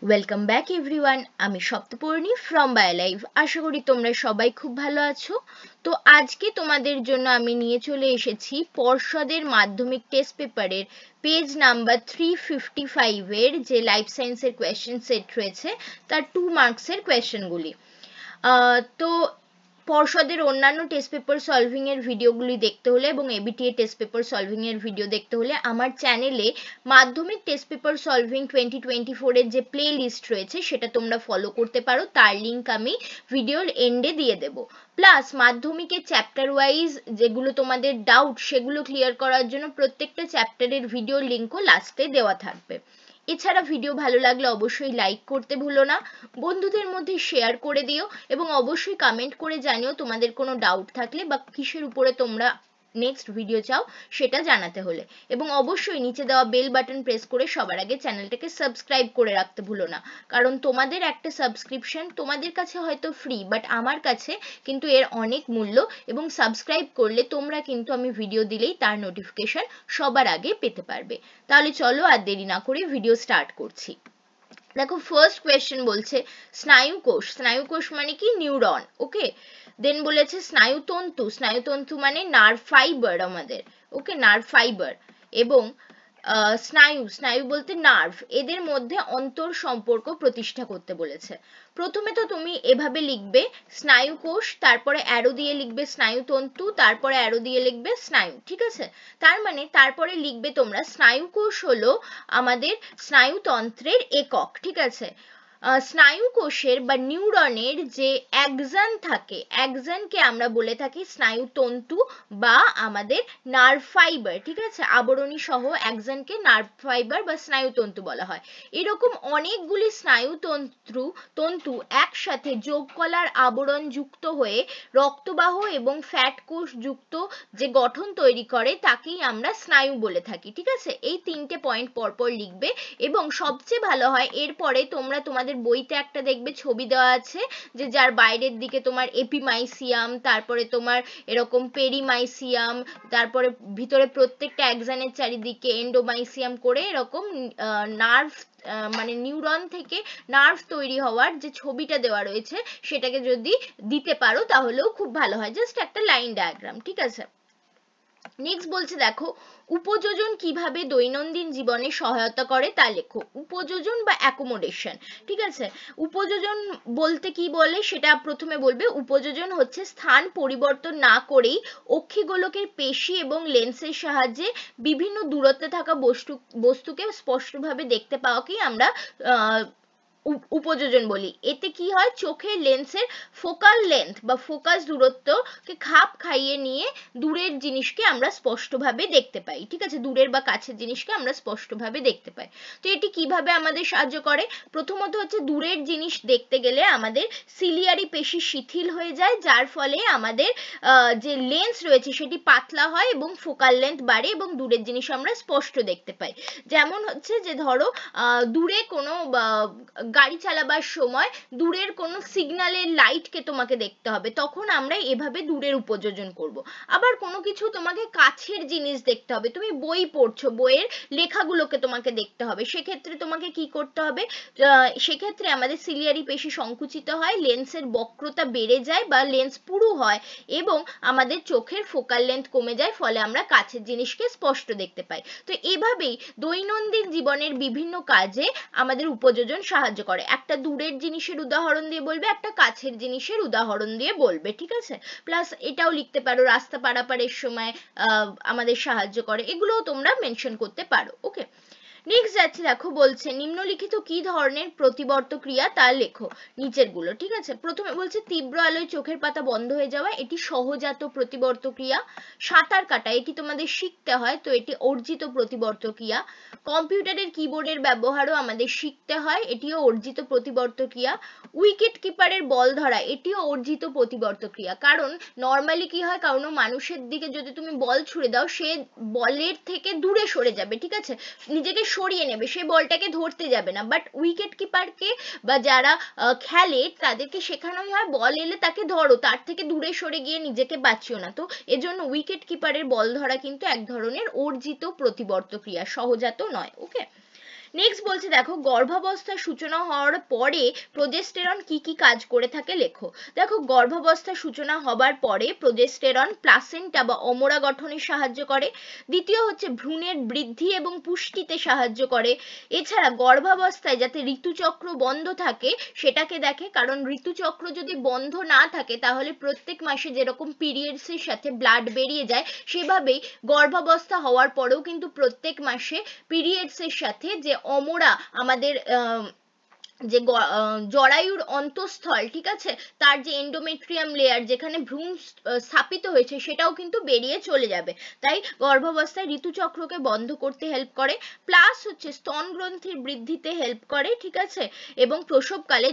Welcome back everyone. আমি Saptaparni from বায়োলাইভ। আশা করি তোমরা সবাই খুব ভালো আছো। তো আজকে তোমাদের জন্য আমি নিয়ে চলে এসেছি পর্ষদের মাধ্যমিক টেস্ট পেপারের পেজ নাম্বার 355 এর যে লাইফ সায়েন্সের কোয়েশ্চেন সেট রয়েছে তার 2 মার্কসের কোয়েশ্চেনগুলি। তো পর্ষদের অন্যান্য টেস্ট পেপার সলভিং এর ভিডিওগুলি দেখতে হলে এবং এবিটিএ টেস্ট পেপার সলভিং এর ভিডিও দেখতে হলে আমার চ্যানেলে মাধ্যমিক টেস্ট পেপার সলভিং 2024 এর যে প্লে লিস্ট রয়েছে সেটা তোমরা ফলো করতে পারো, তার লিংক আমি ভিডিওর এন্ডে দিয়ে দেব। প্লাস মাধ্যমিকের চ্যাপ্টার ওয়াইজ যেগুলো তোমাদের ডাউট সেগুলো ক্লিয়ার করার জন্য প্রত্যেকটা চ্যাপ্টারের ভিডিও লিংকও লাস্টে দেওয়া থাকবে। এছাড়া ভিডিও ভালো লাগলে অবশ্যই লাইক করতে ভুলো না, বন্ধুদের মধ্যে শেয়ার করে দিও এবং অবশ্যই কমেন্ট করে জানিও তোমাদের কোনো ডাউট থাকলে বা কিসের উপরে তোমরা নেক্সট ভিডিও চাও সেটা জানাতে হলে। এবং অবশ্যই নিচে দেওয়া বেল বাটন প্রেস করে সবার আগে চ্যানেলটাকে সাবস্ক্রাইব করে রাখতে ভুলো না, কারণ তোমাদের একটা সাবস্ক্রিপশন তোমাদের কাছে হয়তো ফ্রি, বাট আমার কাছে কিন্তু এর অনেক মূল্য এবং সাবস্ক্রাইব করলে তোমরা কিন্তু আমি ভিডিও দিলেই তার নোটিফিকেশন সবার আগে পেতে পারবে। তাহলে চলো আর দেরি না করে ভিডিও স্টার্ট করছি। দেখো ফার্স্ট কোয়েশ্চেন বলছে স্নায়ুকোষ। স্নায়ুকোষ মানে কি? নিউরন। ওকে, দেন বলেছে স্নায়ুতন্তু। স্নায়ুতন্তু মানে নার্ভ ফাইবার আমাদের। ওকে, নার্ভ ফাইবার। এবং স্নায়ু, স্নায়ু বলতে নার্ভ, এদের মধ্যে অন্তর সম্পর্ক প্রতিষ্ঠা করতে বলেছে। প্রথমে তো তুমি এভাবে লিখবে স্নায়ুকোষ, তারপরে অ্যারো দিয়ে লিখবে স্নায়ুতন্তু, তারপরে অ্যারো দিয়ে লিখবে স্নায়ু, ঠিক আছে? তার মানে তারপরে লিখবে তোমরা স্নায়ুকোষ হলো আমাদের স্নায়ুতন্ত্রের একক, ঠিক আছে? স্নায়ুকোষের বা নিউরনের যে অ্যাক্সন থাকে, অ্যাক্সনকে আমরা বলে থাকি স্নায়ুতন্তু বা আমাদের নার্ভ ফাইবার, ঠিক আছে? আবরণী সহ অ্যাক্সনকে নার্ভ ফাইবার বা স্নায়ুতন্তু বলা হয়। এরকম অনেকগুলি তন্তু একসাথে যোগ কলার আবরণ যুক্ত হয়ে রক্তবাহ এবং ফ্যাট কোষ যুক্ত যে গঠন তৈরি করে তাকেই আমরা স্নায়ু বলে থাকি, ঠিক আছে? এই তিনটে পয়েন্ট পরপর লিখবে এবং সবচেয়ে ভালো হয় এরপরে তোমরা তোমাদের বইতে একটা দেখবে ছবি দেওয়া আছে যে যার বাইরের দিকে তোমার এপিমাইসিয়াম, তারপরে তোমার এরকম পেরিমাইসিয়াম, তারপরে ভিতরে প্রত্যেকটা অ্যাক্সনের চারিদিকে এন্ডোমাইসিয়াম করে এরকম নার্ভ মানে নিউরন থেকে নার্ভ তৈরি হওয়ার যে ছবিটা দেওয়া রয়েছে সেটাকে যদি দিতে পারো তাহলেও খুব ভালো হয়, জাস্ট একটা লাইন ডায়াগ্রাম, ঠিক আছে? নেক্সট বলছে দেখো উপযোজন কিভাবে দৈনন্দিন জীবনে সহায়তা করে তা লেখো। উপযোজন বা অ্যাকোমোডেশন, ঠিক আছে? উপযোজন বলতে কি বলে সেটা প্রথমে বলবে। উপযোজন হচ্ছে স্থান পরিবর্তন না করেই অক্ষিগোলকের পেশি এবং লেন্সের সাহায্যে বিভিন্ন দূরত্বে থাকা বস্তুকে স্পষ্টভাবে দেখতে পাওয়াকেই আমরা উপযোজন বলি। এতে কি হয়, চোখের লেন্সের ফোকাল লেন্থ বা ফোকাস দূরত্বকে খাপ খাইয়ে নিয়ে দূরের জিনিসকে আমরা স্পষ্টভাবে দেখতে পাই, ঠিক আছে? দূরের বা কাছের জিনিসকে আমরা স্পষ্টভাবে দেখতে পাই। তো এটি কিভাবে আমাদের সাহায্য করে? প্রথমত হচ্ছে দূরের জিনিস দেখতে গেলে আমাদের সিলিয়ারি পেশি শিথিল হয়ে যায়, যার ফলে আমাদের যে লেন্স রয়েছে সেটি পাতলা হয় এবং ফোকাল লেন্থ বাড়ে এবং দূরের জিনিস আমরা স্পষ্ট দেখতে পাই। যেমন হচ্ছে যে ধরো দূরে কোনো গাড়ি চালাবার সময় দূরের কোনো সিগন্যালের লাইটকে তোমাকে দেখতে হবে, তখন আমরা এভাবে দূরের উপযোজন করব। আবার কোনো কিছু তোমাকে কাছের জিনিস দেখতে হবে, তুমি বই পড়ছো, বইয়ের লেখাগুলোকে তোমাকে দেখতে হবে, সেক্ষেত্রে তোমাকে কি করতে হবে? সেক্ষেত্রে আমাদের সিলিয়ারি পেশি সংকুচিত হয়, লেন্সের বক্রতা বেড়ে যায় বা লেন্স পুরু হয় এবং আমাদের চোখের ফোকাল লেন্থ কমে যায়, ফলে আমরা কাছের জিনিসকে স্পষ্ট দেখতে পাই। তো এভাবেই দৈনন্দিন জীবনের বিভিন্ন কাজে আমাদের উপযোজন সাহায্য করে। একটা দূরের জিনিসের উদাহরণ দিয়ে বলবে, একটা কাছের জিনিসের উদাহরণ দিয়ে বলবে, ঠিক আছে? প্লাস এটাও লিখতে পারো রাস্তা পারাপারের সময় আমাদের সাহায্য করে, এগুলোও তোমরা মেনশন করতে পারো। ওকে, নেক্সট যাচ্ছে, দেখো বলছে নিম্নলিখিত কি ধরনের প্রতিবর্ত ক্রিয়া তা লেখো। নিচের গুলো, ঠিক আছে? প্রথমে বলছে তীব্র আলোয় চোখের পাতা বন্ধ হয়ে যাওয়া, এটি সহজাত প্রতিবর্ত ক্রিয়া। সাঁতার কাটা, এটি তোমাদের শিখতে হয়, তো এটি অর্জিত প্রতিবর্ত ক্রিয়া। কম্পিউটারের কিবোর্ডের ব্যবহারও আমাদের শিখতে হয়, এটিও অর্জিত প্রতিবর্ত ক্রিয়া। উইকেট কিপারের বল ধরা, এটিও অর্জিত প্রতিবর্ত ক্রিয়া। কারণ নর্মালি কি হয়, কারণ মানুষের দিকে যদি তুমি বল ছুড়ে দাও সে বলের থেকে দূরে সরে যাবে, ঠিক আছে? নিজেকে সরিয়ে নেবে, সে বলটাকে ধরতে যাবে না। বাট উইকেট কিপারকে বা যারা খেলে তাদেরকে শেখানোই হয় বল এলে তাকে ধরো, তার থেকে দূরে সরে গিয়ে নিজেকে বাঁচিও না। তো এজন্য উইকেট কিপারের বল ধরা কিন্তু এক ধরনের অর্জিত প্রতিবর্ত ক্রিয়া, সহজাত নয়। ওকে, নেক্সট বলছে দেখো গর্ভাবস্থার সূচনা হওয়ার পরে প্রোজেস্টেরন কি কি কাজ করে থাকে লেখো। দেখো গর্ভাবস্থার সূচনা হবার পরে প্রোজেস্টেরন প্লাসেন্টা বা অমরা গঠনে সাহায্য করে, দ্বিতীয় হচ্ছে ভ্রূণের বৃদ্ধি এবং পুষ্টিতে সাহায্য করে, এছাড়া গর্ভাবস্থায় যাতে ঋতুচক্র বন্ধ থাকে সেটাকে দেখে, কারণ ঋতুচক্র যদি বন্ধ না থাকে তাহলে প্রত্যেক মাসে যেরকম পিরিয়ডস এর সাথে ব্লাড বেরিয়ে যায় সেভাবেই গর্ভাবস্থা হওয়ার পরেও কিন্তু প্রত্যেক মাসে পিরিয়ডস এর সাথে যে অমরা আমাদের যে জরায়ুর অন্তঃস্থল, ঠিক আছে, তার যে এন্ডোমেট্রিয়াম লেয়ার যেখানে ভ্রূণ স্থাপিত হয়েছে সেটাও কিন্তু বেরিয়ে চলে যাবে, তাই গর্ভাবস্থায় ঋতুচক্রকে বন্ধ করতে হেল্প করে। প্লাস হচ্ছে স্তন গ্রন্থির বৃদ্ধিতে হেল্প করে, ঠিক আছে, এবং প্রসবকালে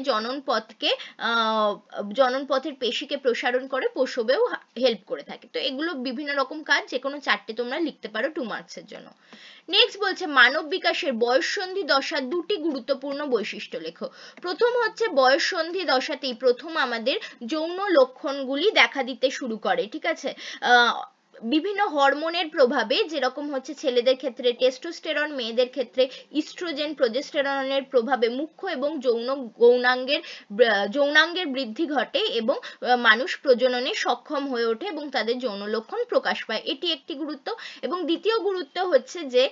জননপথের পেশিকে প্রসারণ করে প্রসবেও হেল্প করে থাকে। তো এগুলো বিভিন্ন রকম কাজ, যে কোনো চারটে তোমরা লিখতে পারো 2 মার্কসের জন্য। নেক্সট বলছে মানব বিকাশের বয়ঃসন্ধি দশার দুটি গুরুত্বপূর্ণ বৈশিষ্ট্য লেখো। প্রথম হচ্ছে বয়ঃসন্ধি দশাতেই প্রথম আমাদের যৌন লক্ষণগুলি দেখা দিতে শুরু করে, ঠিক আছে, বিভিন্ন হরমোনের প্রভাবে, যেরকম হচ্ছে ছেলেদের ক্ষেত্রে টেস্টোস্টেরন, মেয়েদের ক্ষেত্রে ইস্ট্রোজেন, প্রোজেস্টেরনের প্রভাবে মুখ্য এবং যৌনাঙ্গের বৃদ্ধি ঘটে এবং মানুষ প্রজননে সক্ষম হয়ে ওঠে এবং তাদের যৌন লক্ষণ প্রকাশ পায়, এটি একটি গুরুত্ব। এবং দ্বিতীয় গুরুত্ব হচ্ছে যে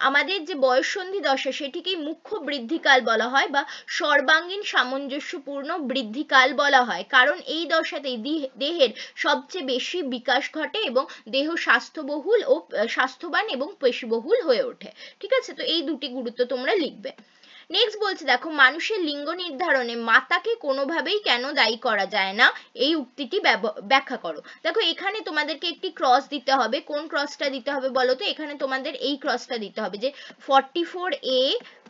আমাদের যে বয়ঃসন্ধি দশা সেটিকেই মুখ্য বৃদ্ধিকাল বলা হয় বা সর্বাঙ্গীন সামঞ্জস্যপূর্ণ বৃদ্ধিকাল বলা হয়, কারণ এই দশাতেই দেহের সবচেয়ে বেশি বিকাশ ঘটে এবং দেহ স্বাস্থ্যবান এবং পেশিবহুল হয়ে ওঠে, ঠিক আছে। তো এই দুটি গুরুত্ব তোমরা লিখবে। নেক্সট বলছে দেখো মানুষের লিঙ্গ নির্ধারণে মাতাকে কোনোভাবেই কেন দায়ী করা যায় না, এই উক্তিটি ব্যাখ্যা করো। দেখো এখানে তোমাদেরকে একটি ক্রস দিতে হবে, কোন ক্রসটা দিতে হবে বলো তো, এখানে তোমাদের এই ক্রসটা দিতে হবে যে 44A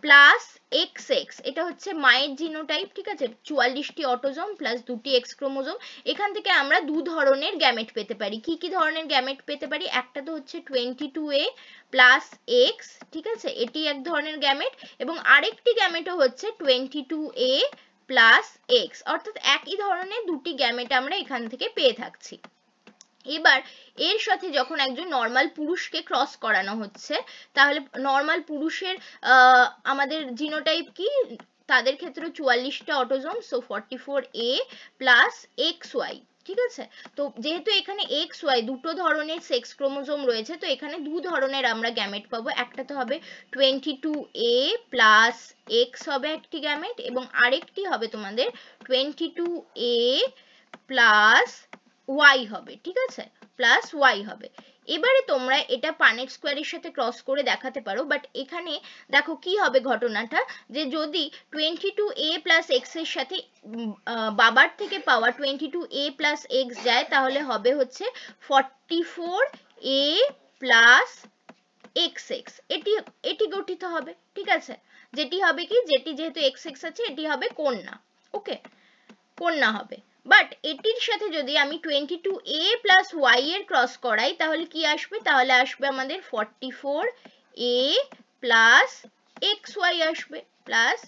প্লাস XX, এটা হচ্ছে মায়ের জিনোটাইপ, ঠিক আছে, 44টি অটোজোম প্লাস 2টি এক্স ক্রোমোজোম। এখান থেকে আমরা দু ধরনের গ্যামেট পেতে পারি। কি কি ধরনের গ্যামেট পেতে পারি? একটা তো হচ্ছে 22A প্লাস এক্স, ঠিক আছে, এটি এক ধরনের গ্যামেট, এবং আরেকটি গ্যামেটও হচ্ছে 22A প্লাস এক্স, অর্থাৎ একই ধরনের দুটি গ্যামেট আমরা এখান থেকে পেয়ে থাকছি। এবার এর সাথে যখন একজন নর্মাল পুরুষকে ক্রস করানো হচ্ছে, তাহলে নর্মাল পুরুষের আমাদের জিনোটাইপ কি, তাদের ক্ষেত্রে 44টা autosome, so 44A plus XY, ঠিক আছে। তো যেহেতু এখানে XY দুটো ধরনের সেক্স ক্রোমোজোম রয়েছে, তো এখানে দু ধরনের আমরা গ্যামেট পাবো, একটা তো হবে 22A প্লাস এক্স হবে একটি গ্যামেট, এবং আরেকটি হবে তোমাদের 22A প্লাস ওয়াই হবে, ঠিক আছে, প্লাস ওয়াই হবে। এবারে তোমরা এটা পানেট স্কোয়ারের সাথে ক্রস করে দেখাতে পারো, বাট এখানে দেখো কি হবে ঘটনাটা, যে যদি 22A প্লাস এক্স এর সাথে বাবার থেকে পাওয়া 22A প্লাস এক্স যায়, তাহলে হবে হচ্ছে 44A প্লাস XX, এটি গঠিত হবে, ঠিক আছে, যেটি হবে কি, যেহেতু XX আছে এটি হবে কন্যা, ওকে, কন্যা হবে। বাট এটির সাথে যদি আমি 22A প্লাস ওয়াই এর ক্রস করাই, তাহলে কি আসবে, তাহলে আসবে আমাদের 44A প্লাস XY আসবে, প্লাস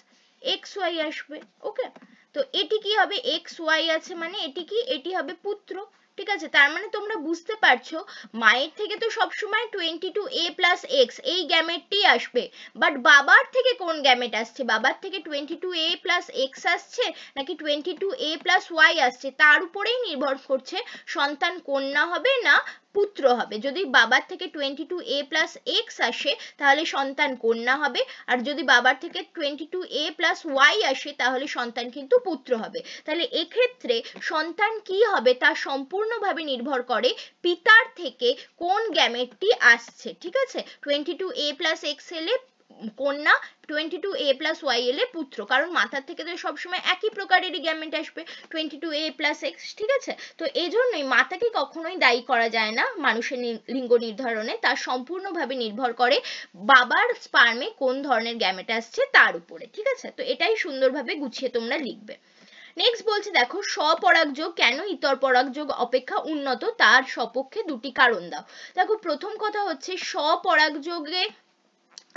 XY আসবে, ওকে। তো এটি কি হবে, XY আছে মানে এটি কি, এটি হবে পুত্র, ঠিক আছে। তার মানে তোমরা বুঝতে পারছো মায়ের থেকে তো সবসময় 22A প্লাস এক্স এই গ্যামেটটি আসবে, বাট বাবার থেকে কোন গ্যামেট আসছে, বাবার থেকে 22A প্লাস এক্স আসছে নাকি 22A প্লাস ওয়াই আসছে, তার উপরেই নির্ভর করছে সন্তান কন্যা হবে না পুত্র হবে। যদি বাবার থেকে 22A প্লাস এক্স আসে তাহলে সন্তান কন্যা হবে, আর যদি বাবার থেকে 22A প্লাস ওয়াই আসে তাহলে সন্তান কিন্তু পুত্র হবে। তাহলে এক্ষেত্রে সন্তান কি হবে তা সম্পূর্ণভাবে নির্ভর করে পিতার থেকে কোন গ্যামেটটি আসছে, ঠিক আছে। 22A প্লাস এক্স এলে কন্যা, 22A প্লাস ওয়াই এলে পুত্র, কারণ মাথার থেকে তো সবসময় একই প্রকারেরই গ্যামেট আসবে 22A প্লাস এক্স, ঠিক আছে। তো এই জন্যই মাতাকে কখনোই দায়ী করা যায় না মানুষের লিঙ্গ নির্ধারণে, তা সম্পূর্ণভাবে নির্ভর করে বাবার স্পার্মে কোন ধরনের গ্যামেট আসছে তার উপরে, ঠিক আছে। তো এটাই সুন্দরভাবে গুছিয়ে তোমরা লিখবে। নেক্সট বলছে দেখো স্বপরাগযোগ কেন ইতর পরাগযোগ অপেক্ষা উন্নত, তার সপক্ষে দুটি কারণ দাও। দেখো প্রথম কথা হচ্ছে স্বপরাগযোগে,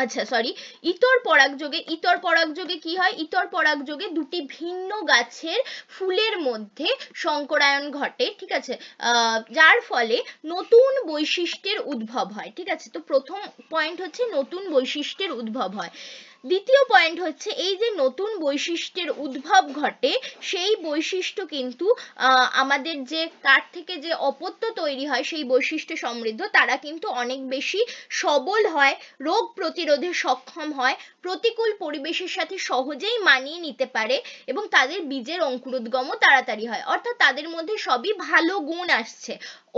আচ্ছা সরি, ইতর পরাগযোগে কি হয়, ইতর পরাগযোগে দুটি ভিন্ন গাছের ফুলের মধ্যে সংকরায়ন ঘটে, ঠিক আছে, যার ফলে নতুন বৈশিষ্ট্যের উদ্ভব হয়, ঠিক আছে। তো প্রথম পয়েন্ট হচ্ছে নতুন বৈশিষ্ট্যের উদ্ভব হয়। দ্বিতীয় পয়েন্ট হচ্ছে এই যে নতুন বৈশিষ্ট্যের উদ্ভব ঘটে সেই বৈশিষ্ট্য কিন্তু আমাদের যে তার থেকে যে অপত্য তৈরি হয় সেই বৈশিষ্ট্য সমৃদ্ধ তারা কিন্তু অনেক বেশি সবল হয়, রোগ প্রতিরোধে সক্ষম হয়, প্রতিকূল পরিবেশের সাথে সহজেই মানিয়ে নিতে পারে এবং তাদের বীজের অঙ্কুরোদ্গমও তাড়াতাড়ি হয়। অর্থাৎ তাদের মধ্যে সবই ভালো গুণ আসছে,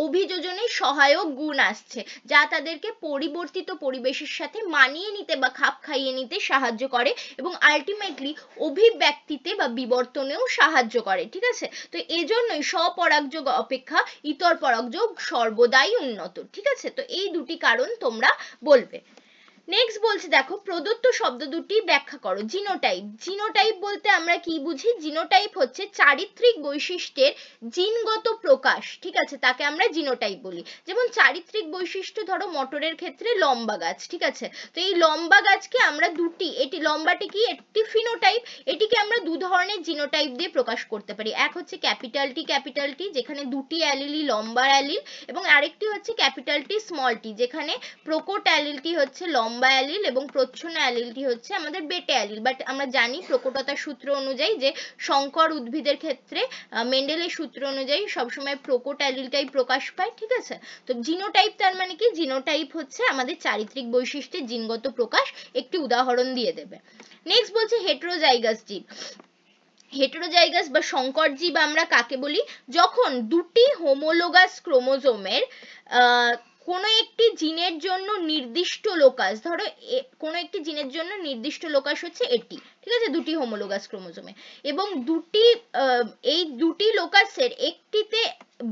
অভিযোজনের সহায়ক গুণ আসছে, যা তাদেরকে পরিবর্তিত পরিবেশের সাথে মানিয়ে নিতে বা খাপ খাইয়ে নিতে সাহায্য করে এবং আলটিমেটলি অভিব্যক্তিতে বা বিবর্তনেও সাহায্য করে। ঠিক আছে, তো এজন্যই স্বপরাগযোগ অপেক্ষা ইতর পরাগযোগ সর্বদাই উন্নত। ঠিক আছে, তো এই দুটি কারণ তোমরা বলবে। নেক্সট বলছে দেখো প্রদত্ত শব্দ দুটি ব্যাখ্যা করো। জিনোটাইপ, জিনোটাইপ বলতে আমরা কি বুঝি? জিনোটাইপ হচ্ছে চারিত্রিক বৈশিষ্ট্যের জিনগত প্রকাশ। ঠিক আছে, তাকে আমরা জিনোটাইপ বলি। যেমন চারিত্রিক বৈশিষ্ট্য ধরো মটরের ক্ষেত্রে লম্বা গাছ। ঠিক আছে, তো এই লম্বা গাছকে আমরা দুটি, এটি লম্বাটি কি একটি ফিনোটাইপ, এটিকে আমরা দু ধরনের জিনোটাইপ দিয়ে প্রকাশ করতে পারি। এক হচ্ছে ক্যাপিটাল টি যেখানে দুটি অ্যালিলই লম্বা অ্যালিল, এবং আরেকটি হচ্ছে ক্যাপিটাল টি স্মল টি যেখানে প্রোকোট অ্যালিলটি হচ্ছে লম্বা অ্যালিল এবং প্রচ্ছন্ন অ্যালিলটি হচ্ছে আমাদের বেটে অ্যালিল। বাট আমরা জানি প্রকটতার সূত্র অনুযায়ী যে সংকর উদ্ভিদের ক্ষেত্রে মেন্ডেলের সূত্র অনুযায়ী সবসময় প্রোকোট অ্যালিলটাই প্রকাশ পায়। ঠিক আছে, তো জিনোটাইপ তার মানে কি? জিনোটাইপ হচ্ছে আমাদের চারিত্রিক বৈশিষ্ট্যের জিনগত প্রকাশ। একটি উদাহরণ দিয়ে দেবে। নেক্সট বলছে হেটেরোজাইগাস জীব। হেটেরোজাইগাস বা সংকর জীব আমরা কাকে বলি? যখন দুটি হোমোলোগাস ক্রোমোজোমের কোনো একটি জিনের জন্য নির্দিষ্ট লোকাস, ধরো কোনো একটি জিনের জন্য নির্দিষ্ট লোকাস হচ্ছে এটি, ঠিক আছে, দুটি হোমোলোগাস ক্রোমোজোমে, এবং এই দুটি লোকাসের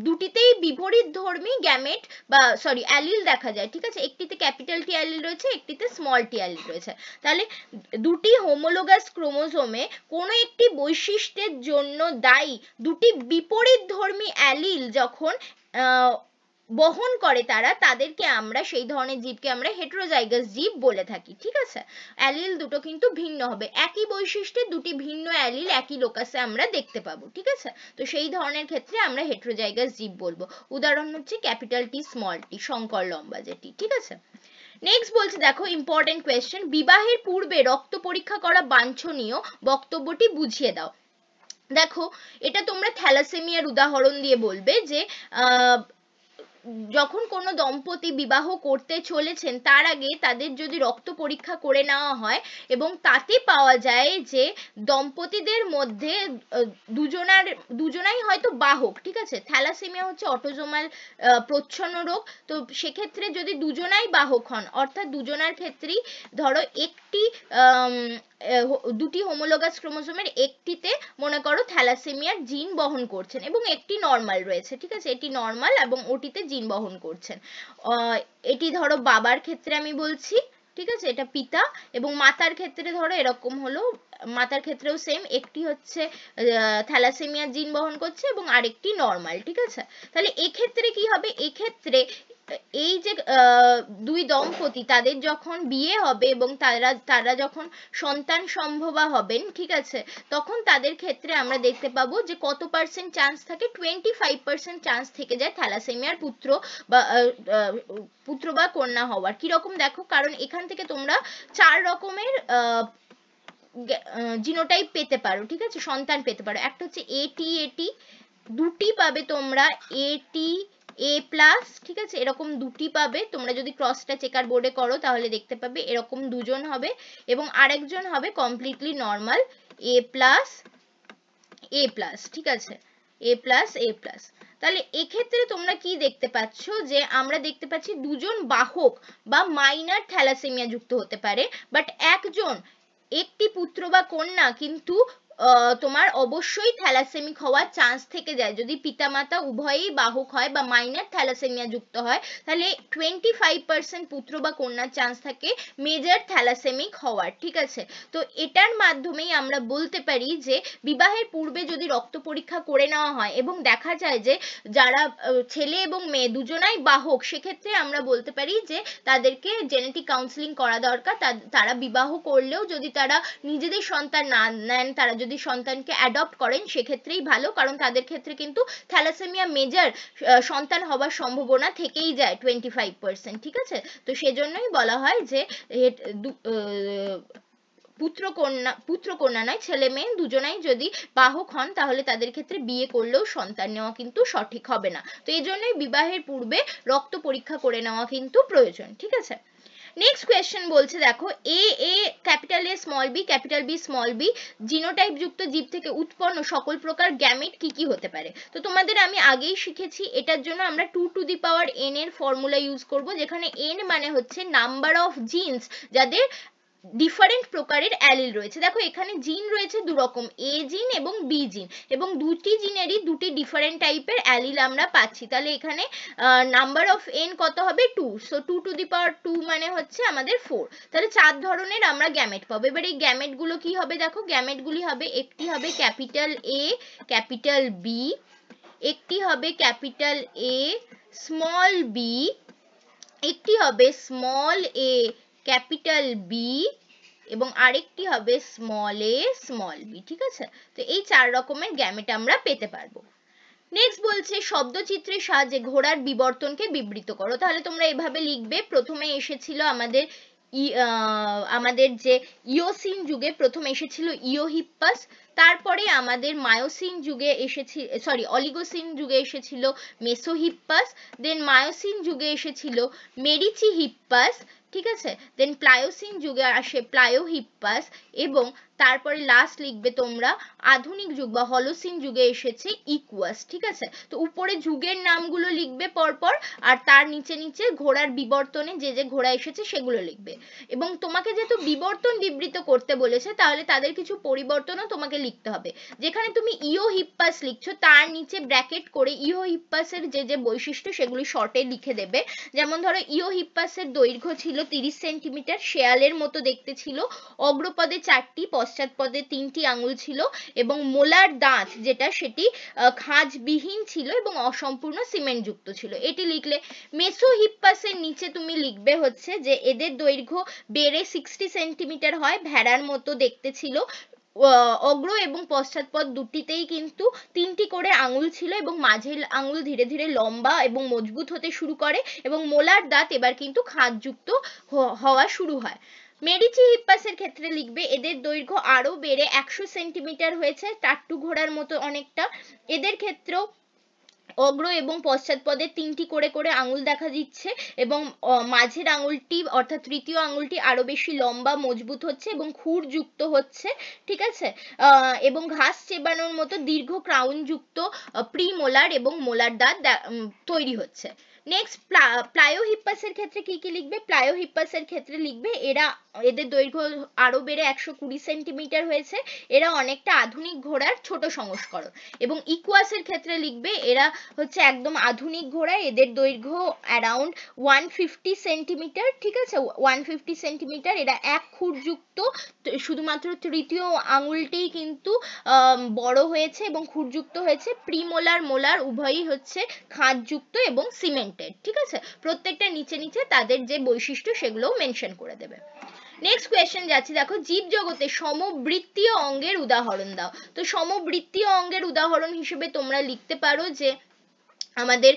দুটিতেই বিপরীত ধর্মী গ্যামেট বা অ্যালিল দেখা যায়। ঠিক আছে, একটিতে ক্যাপিটাল টি অ্যালিল রয়েছে, একটিতে স্মল টি অ্যালিল রয়েছে। তাহলে দুটি হোমোলোগাস ক্রোমোজোমে কোনো একটি বৈশিষ্ট্যের জন্য দায়ী দুটি বিপরীত ধর্মী অ্যালিল যখন বহন করে তাদেরকে আমরা, সেই ধরনের জীবকে আমরা হেটেরোজাইগাস জীব বলে থাকি। ঠিক আছে, অ্যালিল দুটো কিন্তু ভিন্ন হবে, একই বৈশিষ্ট্যে দুটি ভিন্ন অ্যালিল একই লোকাসে আমরা দেখতে পাবো। ঠিক আছে, তো সেই ধরনের ক্ষেত্রে আমরা হেটেরোজাইগাস জীব বলবো। উদাহরণ হচ্ছে ক্যাপিটাল টি স্মল টি, সংকর লম্বা যেটি। ঠিক আছে, নেক্সট বলছে দেখো ইম্পর্টেন্ট কোয়েশ্চেন, বিবাহের পূর্বে রক্ত পরীক্ষা করা বাঞ্ছনীয়, বক্তব্যটি বুঝিয়ে দাও। দেখো এটা তোমরা থ্যালাসেমিয়ার উদাহরণ দিয়ে বলবে যে যখন কোনো দম্পতি বিবাহ করতে চলেছেন তার আগে তাদের যদি রক্ত পরীক্ষা করে নেওয়া হয় এবং তাতে পাওয়া যায় যে দম্পতিদের মধ্যে দুজনাই হয়তো বাহক। ঠিক আছে, থ্যালাসেমিয়া হচ্ছে অটোজোমাল প্রচ্ছন্ন রোগ, তো সেক্ষেত্রে যদি দুজনাই বাহক হন, অর্থাৎ দুজনার ক্ষেত্রেই ধরো একটি দুটি হোমোলোগাস ক্রোমোজোমের একটিতে মনে করো থ্যালাসেমিয়ার জিন বহন করছেন এবং একটি নর্মাল রয়েছে। ঠিক আছে, এটি নর্মাল এবং ওটিতে জিন বহন করছেন। এটি ধরো বাবার ক্ষেত্রে আমি বলছি, ঠিক আছে, এটা পিতা, এবং মাতার ক্ষেত্রে ধরো এরকম হলো, মাতার ক্ষেত্রেও সেম, একটি হচ্ছে থ্যালাসেমিয়ার জিন বহন করছে এবং আরেকটি নর্মাল। ঠিক আছে, তাহলে এক্ষেত্রে কি হবে? এক্ষেত্রে এই যে দুই দম্পতি তাদের যখন বিয়ে হবে এবং তারা যখন সন্তান সম্ভবা হবেন, ঠিক আছে, তখন তাদের ক্ষেত্রে আমরা দেখতে পাবো যে কত পার্সেন্ট চান্স থাকে, 25% চান্স থেকে যায় থ্যালাসেমিয়ার পুত্র বা কন্যা হওয়ার। কিরকম দেখো, কারণ এখান থেকে তোমরা 4 রকমের জিনোটাইপ পেতে পারো। ঠিক আছে, সন্তান পেতে পারো। একটা হচ্ছে এটি, দুটি পাবে তোমরা এটি এ প্লাস। ঠিক আছে, এরকম দুটি পাবে তোমরা, যদি ক্রসটা চেকার বোর্ডে করো তাহলে দেখতে পাবে এরকম দুজন হবে, এবং আরেকজন হবে কমপ্লিটলি নর্মাল এ প্লাস এ প্লাস। ঠিক আছে, এ প্লাস এ প্লাস। তাহলে এক্ষেত্রে তোমরা কি দেখতে পাচ্ছ যে আমরা দেখতে পাচ্ছি দুজন বাহক বা মাইনার থ্যালাসেমিয়া যুক্ত হতে পারে, বাট একটি পুত্র বা কন্যা কিন্তু তোমার অবশ্যই থ্যালাসেমিক হওয়ার চান্স থেকে যায়। যদি পিতামাতা উভয়েই বাহক হয় বা মাইনার থ্যালাসেমিয়া যুক্ত হয়, তাহলে 25% পুত্র বা কন্যার চান্স থাকে মেজর থ্যালাসেমিক হওয়ার। ঠিক আছে, তো এটার মাধ্যমেই আমরা বলতে পারি যে বিবাহের পূর্বে যদি রক্ত পরীক্ষা করে নেওয়া হয় এবং দেখা যায় যে যারা ছেলে এবং মেয়ে দুজনাই বাহক, সেক্ষেত্রে আমরা বলতে পারি যে তাদেরকে জেনেটিক কাউন্সেলিং করা দরকার। তারা বিবাহ করলেও যদি তারা নিজেদের সন্তান না নেন, তারা যদি সন্তানকে অ্যাডপ্ট করেন, সেক্ষেত্রেই ভালো, কারণ তাদের ক্ষেত্রে কিন্তু থ্যালাসেমিয়া মেজর সন্তান হবার সম্ভাবনা থেকেই যায় 25%। ঠিক আছে, তো সেজন্যই বলা হয় যে পুত্র কন্যা নয়, ছেলে মেয়ে দুজনাই যদি বাহক হন তাহলে তাদের ক্ষেত্রে বিয়ে করলেও সন্তান নেওয়া কিন্তু সঠিক হবে না। তো এই জন্যই বিবাহের পূর্বে রক্ত পরীক্ষা করে নেওয়া কিন্তু প্রয়োজন, ঠিক আছে। নেক্সট কোয়েশ্চেন বলছে দেখো, A capital A small B capital B small B genotype যুক্ত জীব থেকে উৎপন্ন সকল প্রকার গ্যামেট কি কি হতে পারে? তো তোমাদের আমি আগেই শিখেছি, এটার জন্য আমরা 2 টু দি পাওয়ার n এর ফর্মুলা ইউজ করব, যেখানে n মানে হচ্ছে নাম্বার অফ জিনস যাদের ডিফারেন্ট প্রকারের অ্যালিল রয়েছে। দেখো এখানে জিন রয়েছে দু রকম, এ জিন এবং বি জিন, এবং দুটি জিনেরই দুটি ডিফারেন্ট টাইপের অ্যালিল আমরা পাচ্ছি। তাহলে এখানে নাম্বার অফ এন কত হবে? 2, সো 2 টু দি পাওয়ার 2 মানে হচ্ছে আমাদের 4। তাহলে 4 ধরনের আমরা গ্যামেট পাবো। এবার এই গ্যামেট গুলো কি হবে? দেখো গ্যামেট গুলি হবে, একটি হবে ক্যাপিটাল এ ক্যাপিটাল বি, একটি হবে ক্যাপিটাল এ স্মল বি, একটি হবে স্মল এ ক্যাপিটাল বি, এবং আরেকটি হবে স্মল এ স্মল বি, ঠিক আছে। তো এই 4 রকমের গ্যামেট আমরা পেতে পারবো। নেক্সট বলছে শব্দচিত্রের সাহায্যে ঘোড়ার বিবর্তনকে বিবৃত করো। তাহলে তোমরা এভাবে লিখবে, প্রথমে এসেছিল আমাদের যে ইওসিন যুগে প্রথমে এসেছিল ইওহিপ্পাস, তারপরে আমাদের মায়োসিন যুগে এসেছিল, সরি অলিগোসিন যুগে এসেছিল মেসোহিপ্পাস, দেন মায়োসিন যুগে এসেছিল মেরিচিহিপ্পাস, ঠিক আছে, দেন প্লায়োসিন যুগে আসে প্লায়োহিপ্পাস, এবং তারপরে লাস্ট লিখবে তোমরা আধুনিক যুগ বা হলোসিন যুগে এসেছে ইকুয়াস, ঠিক আছে। তো উপরে যুগের নামগুলো লিখবে পরপর, আর তার নিচে নিচে ঘোড়ার বিবর্তনে যে যে ঘোড়া এসেছে সেগুলো লিখবে। এবং তোমাকে যেহেতু বিবর্তন বিবৃত করতে বলেছে তাহলে তাদের কিছু পরিবর্তনও তোমাকে লিখতে হবে। যেখানে তুমি ইওহিপ্পাস লিখছো তার নিচে ব্র্যাকেট করে ইওহিপ্পাসের যে যে বৈশিষ্ট্য সেগুলি শর্টে লিখে দেবে। যেমন ধরো ইওহিপ্পাসের দৈর্ঘ্য ছিল 30 সেন্টিমিটার, শেয়ালের মতো দেখতে ছিল, অগ্রপদে 4টি পশ্চাৎপদে 3টি আঙুল ছিল, এবং মোলার দাঁত যেটা সেটি খাঁজবিহীন ছিল এবং অসম্পূর্ণ সিমেন্ট যুক্ত ছিল, এটি লিখলে। মেসোহিপ্পাসের নিচে তুমি লিখবে হচ্ছে যে এদের দৈর্ঘ্য বেড়ে 60 সেন্টিমিটার হয়, ভেড়ার মতো দেখতে ছিল, অগ্র এবং পশ্চাৎপদ দুটিতেই কিন্তু 3টি করে আঙুল ছিল, এবং মাঝের আঙুল ধীরে ধীরে লম্বা এবং মজবুত হতে শুরু করে, এবং মোলার দাঁত এবার কিন্তু খাঁজযুক্ত হওয়া শুরু হয়। মেরিচিহিপ্পাসের ক্ষেত্রে লিখবে এদের দৈর্ঘ্য আরো বেড়ে 100 সেন্টিমিটার হয়েছে, টাট্টু ঘোড়ার মতো অনেকটা, এদের ক্ষেত্রেও অগ্র এবং পশ্চাৎপদে 3টি করে করে আঙুল দেখা দিচ্ছে, এবং মাঝের আঙুলটি অর্থাৎ তৃতীয় আঙুলটি আরো বেশি লম্বা মজবুত হচ্ছে এবং খুর যুক্ত হচ্ছে, ঠিক আছে, এবং ঘাস চেবানোর মতো দীর্ঘ ক্রাউন যুক্ত প্রিমোলার এবং মোলার দাঁত তৈরি হচ্ছে। নেক্সট প্লায়োহিপ্পাসের ক্ষেত্রে কি কি লিখবে? প্লায়োহিপ্পাসের ক্ষেত্রে লিখবে এদের দৈর্ঘ্য আরো বেড়ে 120 সেন্টিমিটার হয়েছে, এরা অনেকটা আধুনিক ঘোড়ার ছোট সংস্করণ। এবং ইকুয়াসের ক্ষেত্রে লিখবে এরা হচ্ছে একদম আধুনিক ঘোড়া, এদের দৈর্ঘ্য অ্যারাউন্ড 150 সেন্টিমিটার, ঠিক আছে, 150 সেন্টিমিটার, এরা এক খুর যুক্ত, শুধুমাত্র তৃতীয় আঙুলটিই কিন্তু বড় হয়েছে এবং খুরযুক্ত হয়েছে, প্রিমোলার মোলার উভয়ই হচ্ছে খাঁজযুক্ত এবং সিমেন্টেড, ঠিক আছে। প্রত্যেকটা নিচে নিচে তাদের যে বৈশিষ্ট্য সেগুলোও মেনশন করে দেবে। নেক্সট কোয়েশ্চেন যাচ্ছি, দেখো জীব জগতে সমবৃত্তীয় অঙ্গের উদাহরণ দাও। তো সমবৃত্তীয় অঙ্গের উদাহরণ হিসেবে তোমরা লিখতে পারো যে আমাদের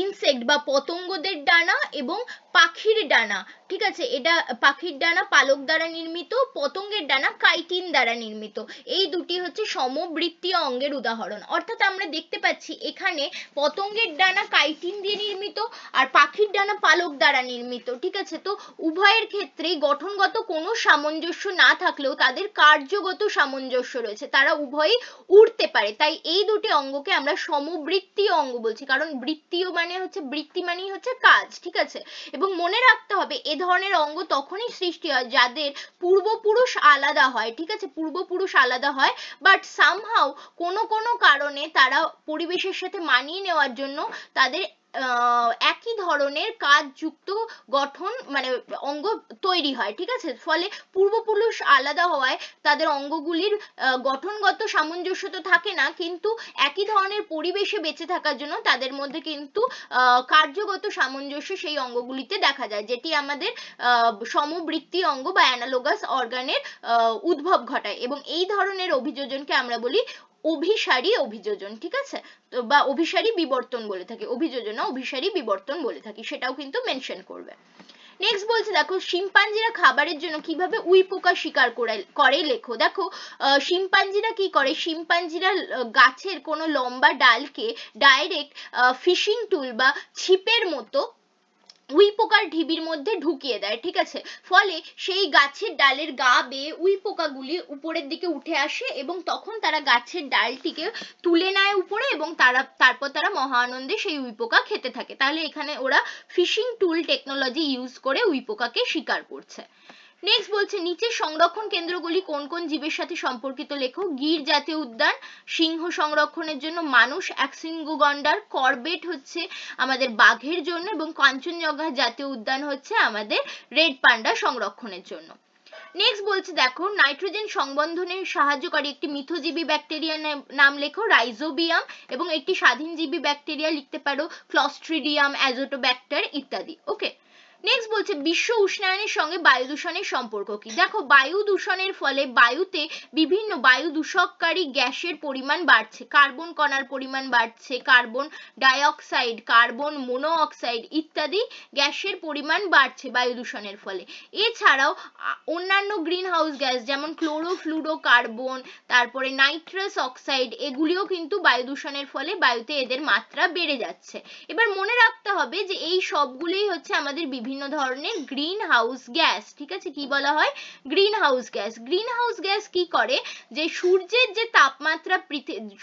ইনসেক্ট বা পতঙ্গদের ডানা এবং পাখির ডানা, ঠিক আছে, এটা পাখির ডানা পালক দ্বারা নির্মিত, পতঙ্গের ডানা কাইটিন দ্বারা নির্মিত, এই দুটি হচ্ছে সমবৃত্তীয় অঙ্গের উদাহরণ। অর্থাৎ আমরা দেখতে পাচ্ছি এখানে পতঙ্গের ডানা কাইটিন দিয়ে নির্মিত আর পাখির ডানা পালক দ্বারা নির্মিত, ঠিক আছে। তো উভয়ের ক্ষেত্রেই গঠনগত কোনো সামঞ্জস্য না থাকলেও তাদের কার্যগত সামঞ্জস্য রয়েছে, তারা উভয়ই উড়তে পারে, তাই এই দুটি অঙ্গকে আমরা সমবৃত্তীয় অঙ্গ বলছি, কারণ বৃত্তীয় মানে হচ্ছে, বৃত্তি মানেই হচ্ছে কাজ, ঠিক আছে। এবং মনে রাখতে হবে এ ধরনের অঙ্গ তখনই সৃষ্টি হয় যাদের পূর্বপুরুষ আলাদা হয়, ঠিক আছে, পূর্বপুরুষ আলাদা হয়, বাট সামহাউ কোনো কোনো কারণে তারা পরিবেশের সাথে মানিয়ে নেওয়ার জন্য তাদের একই ধরনের কাজযুক্ত গঠন মানে অঙ্গ তৈরি হয়, ঠিক আছে। ফলে পূর্বপুরুষ আলাদা হওয়ায় তাদের অঙ্গগুলির গঠনগত সামঞ্জস্য তো থাকে না, কিন্তু একই ধরনের পরিবেশে বেঁচে থাকার জন্য তাদের মধ্যে কিন্তু কার্যগত সামঞ্জস্য সেই অঙ্গগুলিতে দেখা যায়, যেটি আমাদের সমবৃত্তি অঙ্গ বা অ্যানালোগাস অর্গানের উদ্ভব ঘটায়, এবং এই ধরনের অভিযোজনকে আমরা বলি অভিসারী অভিযোজন, ঠিক আছে, তো বা অভিসারী বিবর্তন বলে থাকি, অভিযোজন না অভিসারী বিবর্তন বলে থাকি, সেটাও কিন্তু মেনশন করবে। নেক্সট বলছে দেখো শিম্পাঞ্জিরা খাবারের জন্য কিভাবে উই পোকা শিকার করে লেখো। দেখো শিম্পাঞ্জিরা কি করে, শিম্পাঞ্জিরা গাছের কোনো লম্বা ডালকে ডাইরেক্ট ফিশিং টুল বা ছিপের মতো উই পোকার ঢিবির মধ্যে ঢুকিয়ে দেয়, ঠিক আছে। ফলে সেই গাছের ডালের গা বেয়ে উই পোকাগুলি উপরের দিকে উঠে আসে এবং তখন তারা গাছের ডালটিকে তুলে নেয় উপরে এবং তারপর তারা মহা আনন্দে সেই উই পোকা খেতে থাকে। তাহলে এখানে ওরা ফিশিং টুল টেকনোলজি ইউজ করে উই পোকাকে শিকার করছে। নেক্সট বলছে নিচের সংরক্ষণ কেন্দ্রগুলি কোন কোন জীবের সাথে সম্পর্কিত লেখো। গির জাতীয় উদ্যান সিংহ সংরক্ষণের জন্য, মানুষ একশৃঙ্গ গন্ডার, করবেট হচ্ছে আমাদের বাঘের জন্য এবং কাঞ্চনজঙ্ঘা জাতীয় উদ্যান হচ্ছে আমাদের রেড পান্ডা সংরক্ষণের জন্য। নেক্সট বলছে দেখো নাইট্রোজেন সংবন্ধনে সাহায্যকারী একটি মিথজীবী ব্যাকটেরিয়ার নাম লেখো, রাইজোবিয়াম, এবং একটি স্বাধীনজীবী ব্যাকটেরিয়া লিখতে পারো ক্লস্ট্রিডিয়াম, অ্যাজোটোব্যাক্টার ইত্যাদি। ওকে, নেক্সট বলছে বিশ্ব উষ্ণায়নের সঙ্গে বায়ু দূষণের সম্পর্ক কি। দেখো বায়ু দূষণের ফলে বায়ুতে বিভিন্ন বায়ু দূষককারী গ্যাসের পরিমাণ বাড়ছে, কার্বন কণার পরিমাণ বাড়ছে, কার্বন ডাইঅক্সাইড, কার্বন মনোঅক্সাইড ইত্যাদি গ্যাসের পরিমাণ বাড়ছে বায়ু দূষণের ফলে। এছাড়াও অন্যান্য গ্রিন হাউস গ্যাস যেমন ক্লোরোফ্লুরোকার্বন, তারপরে নাইট্রাস অক্সাইড, এগুলিও কিন্তু বায়ু দূষণের ফলে বায়ুতে এদের মাত্রা বেড়ে যাচ্ছে। এবার মনে রাখতে হবে যে এই সবগুলোই হচ্ছে আমাদের বিভিন্ন ধরনের গ্রিন হাউস গ্যাস, ঠিক আছে। কি বলা হয়, green house gas. Green house gas কি করে, যে সূর্যের যে তাপমাত্রা,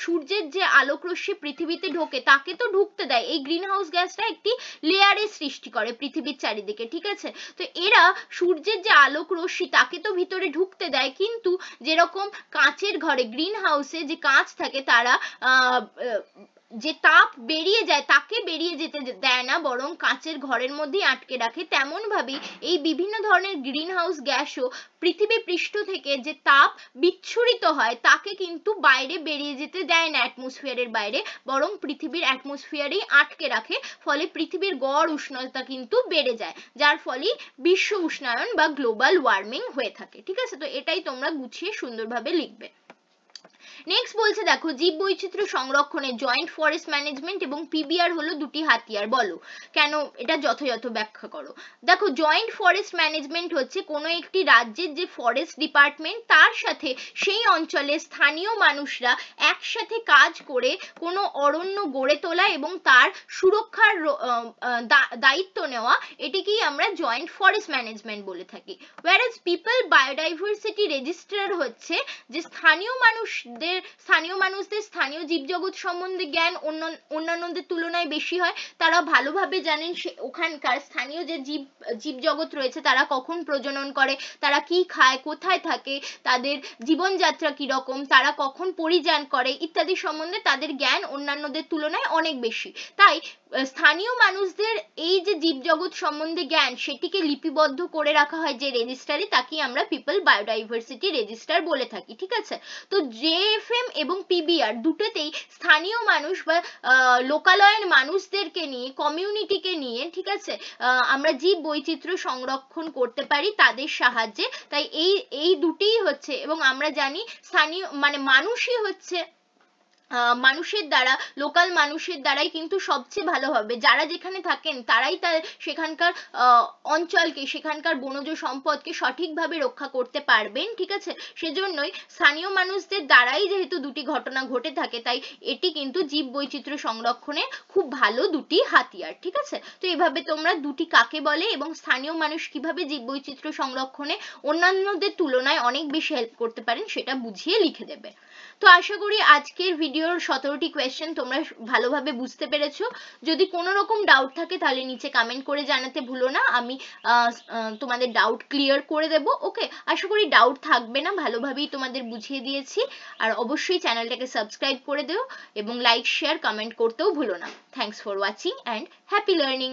সূর্যের যে আলোক রশ্মি পৃথিবীতে ঢোকে তাকে তো ঢুকতে দেয়, এই গ্রিন হাউস গ্যাসটা একটি লেয়ারের সৃষ্টি করে পৃথিবীর চারিদিকে, ঠিক আছে। তো এরা সূর্যের যে আলোক রশ্মি তাকে তো ভিতরে ঢুকতে দেয়, কিন্তু যেরকম কাঁচের ঘরে গ্রিন হাউসে যে কাঁচ থাকে তারা যে তাপ বেরিয়ে যায় তাকে বেরিয়ে যেতে দেয় না, বরং কাঁচের ঘরের মধ্যেই আটকে রাখে। তেমন ভাবেই এই বিভিন্ন ধরনের গ্রিন হাউস গ্যাসও পৃথিবী পৃষ্ঠ থেকে যে তাপ বিচ্ছুরিত হয় তাকে কিন্তু বাইরে বেরিয়ে যেতে দেয় না অ্যাটমসফিয়ারের বাইরে, বরং পৃথিবীর অ্যাটমসফিয়ারেই আটকে রাখে। ফলে পৃথিবীর গড় উষ্ণতা কিন্তু বেড়ে যায়, যার ফলে বিশ্ব উষ্ণায়ন বা গ্লোবাল ওয়ার্মিং হয়ে থাকে, ঠিক আছে। তো এটাই তোমরা গুছিয়ে সুন্দরভাবে লিখবে। নেক্সট বলছে দেখো জীব বৈচিত্র্য সংরক্ষণে জয়েন্ট ফরেস্ট ম্যানেজমেন্ট এবং পিবিআর হলো দুটি হাতিয়ার, বলো কেন, এটা যথাযথ ব্যাখ্যা করো। দেখো জয়েন্ট ফরেস্ট ম্যানেজমেন্ট হচ্ছে কোনো একটি রাজ্যের যে ফরেস্ট ডিপার্টমেন্ট তার সাথে সেই অঞ্চলের স্থানীয় মানুষরা একসাথে কাজ করে কোনো অরণ্য গড়ে তোলা এবং তার সুরক্ষার দায়িত্ব নেওয়া, এটিকেই আমরা জয়েন্ট ফরেস্ট ম্যানেজমেন্ট বলে থাকি। whereas পিপল বায়োডাইভার্সিটি রেজিস্ট্রার হচ্ছে যে স্থানীয় মানুষদের স্থানীয় জীবজগৎ সম্বন্ধে জ্ঞান অন্যান্যদের তুলনায় বেশি হয়, তারা ভালোভাবে জানেন ওখানকার স্থানীয় যে জীবজগৎ রয়েছে তারা কখন প্রজনন করে, তারা কি খায়, কোথায় থাকে, তাদের জীবনযাত্রা কিরকম, তারা কখন পরিযান করে ইত্যাদি সম্বন্ধে তাদের জ্ঞান অন্যান্যদের তুলনায় অনেক বেশি। তাই স্থানীয় মানুষদের এই যে জীবজগৎ সম্বন্ধে জ্ঞান সেটিকে লিপিবদ্ধ করে রাখা হয় যে রেজিস্টারে, তাকে আমরা পিপল বায়োডাইভার্সিটি রেজিস্টার বলে থাকি, ঠিক আছে। তো জেএফএম এবং পিবিআর দুটোতেই স্থানীয় মানুষ বা লোকালয়ের মানুষদেরকে নিয়ে, কমিউনিটিকে নিয়ে, ঠিক আছে, আমরা জীব বৈচিত্র্য সংরক্ষণ করতে পারি তাদের সাহায্যে। তাই এই দুটিই হচ্ছে, এবং আমরা জানি স্থানীয় মানে মানুষই হচ্ছে মানুষের দ্বারা, লোকাল মানুষের দ্বারাই কিন্তু সবচেয়ে ভালো হবে, যারা যেখানে থাকেন তারাই তার সেখানকার অঞ্চলকে, সেখানকার বনজ সম্পদকে সঠিকভাবে রক্ষা করতে পারবেন, ঠিক আছে। সেজন্যই স্থানীয় মানুষদের দ্বারাই যেহেতু দুটি ঘটনা ঘটে থাকে, তাই এটি কিন্তু জীব বৈচিত্র্য সংরক্ষণে খুব ভালো দুটি হাতিয়ার, ঠিক আছে। তো এভাবে তোমরা দুটি কাকে বলে এবং স্থানীয় মানুষ কিভাবে জীব বৈচিত্র্য সংরক্ষণে অন্যান্যদের তুলনায় অনেক বেশি হেল্প করতে পারেন সেটা বুঝিয়ে লিখে দেবে। তো আশা করি আজকের ভিডিওর 17টি কোয়েশ্চেন তোমরা ভালোভাবে বুঝতে পেরেছো। যদি কোনো রকম ডাউট থাকে তাহলে নিচে কমেন্ট করে জানাতে ভুলো না, আমি তোমাদের ডাউট ক্লিয়ার করে দেব। ওকে, আশা করি ডাউট থাকবে না, ভালোভাবেই তোমাদের বুঝিয়ে দিয়েছি। আর অবশ্যই চ্যানেলটাকে সাবস্ক্রাইব করে দিও এবং লাইক, শেয়ার, কমেন্ট করতেও ভুলো না। Thanks for watching and happy learning.